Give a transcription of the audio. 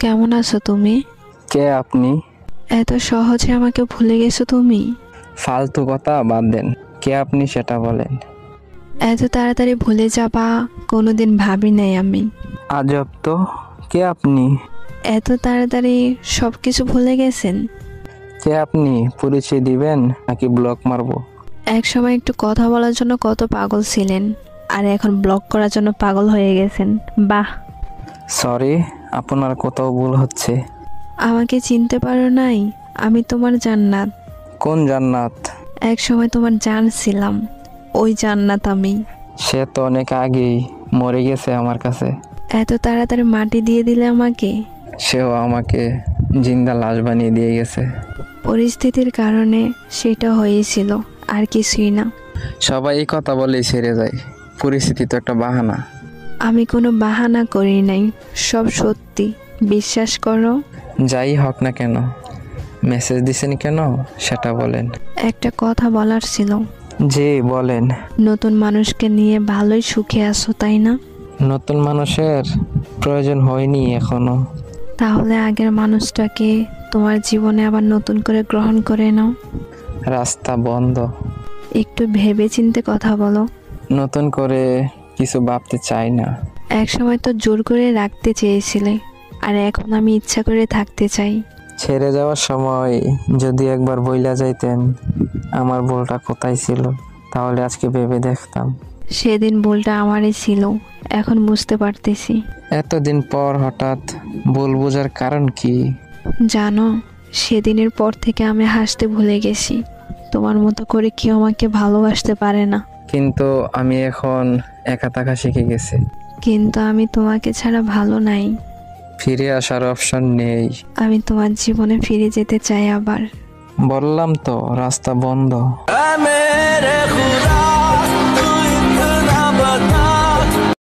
কেমন আছো তুমি? কে আপনি? এত সহজে আমাকে ভুলে গেছো তুমি? ফালতু কথা বাদ দেন। কে আপনি সেটা বলেন। এত তাড়াতাড়ি ভুলে যাবা কোনোদিন ভাবি নাই আমি। আজব তো, কে আপনি? এত তাড়াতাড়ি সব কিছু ভুলে গেছেন? কে আপনি পরিচয় দিবেন নাকি ব্লক মারবো? এক সময় একটু কথা বলার জন্য কত পাগল ছিলেন, আর এখন ব্লক করার জন্য পাগল হয়ে গেছেন। বাহ! সরি, আপনার কোথাও ভুল হচ্ছে। আমাকে চিনতে পারো নাই? আমি তোমার জান্নাত। কোন জান্নাত? এক সময় তোমার জান ছিলাম, ওই জান্নাত আমি। সে তো অনেক আগেই মরে গেছে আমার কাছে। এত তাড়াতাড়ি মাটি দিয়ে দিলে আমাকে। সেও আমাকে জিন্দা লাশ বানিয়ে দিয়ে গেছে। পরিস্থিতির কারণে সেটা হয়েছিল, আর কিছুই না। সবাই এই কথা বলেই ছেড়ে যায়। পরিস্থিতি তো একটা বাহানা। আমি কোনো বাহানা করি নাই, সব সত্যি, বিশ্বাস করো। যাই হোক না কেন, মেসেজ দিছেন কেন সেটা বলেন। একটা কথা বলার ছিল। জি বলেন। নতুন মানুষকে নিয়ে ভালোই সুখে আছো তাই না? নতুন মানুষের প্রয়োজন হয়নি এখনো। তাহলে আগের মানুষটাকে তোমার জীবনে আবার নতুন করে গ্রহণ করে নাও। রাস্তা বন্ধ। একটু ভেবে চিন্তে কথা বলো। নতুন করে কিছু ভাবতে চাই না। এক সময় তো জোর করে রাখতে চেয়েছিলে, আর এখন আমি ইচ্ছা করে থাকতে চাই। ছেড়ে যাওয়ার সময় যদি একবার বইলা যাইতেন আমার ভুলটা কোথায় ছিল, তাহলে আজকে ভেবে দেখতাম। সেদিন ভুলটা আমারই ছিল, এখন বুঝতে পারতেছি। এতদিন পর হঠাৎ ভুল বোঝার কারণ কি? জানো, সেদিনের পর থেকে আমি হাসতে ভুলে গেছি। তোমার মতো করে কেউ আমাকে ভালোবাসতে পারে না। কিন্তু আমি এখন একা থাকা শিখে গেছি। কিন্তু আমি তোমাকে ছাড়া ভালো নাই। ফিরে আসার অপশন নেই। আমি তোমার জীবনে ফিরে যেতে চাই আবার। বললাম তো রাস্তা বন্ধ।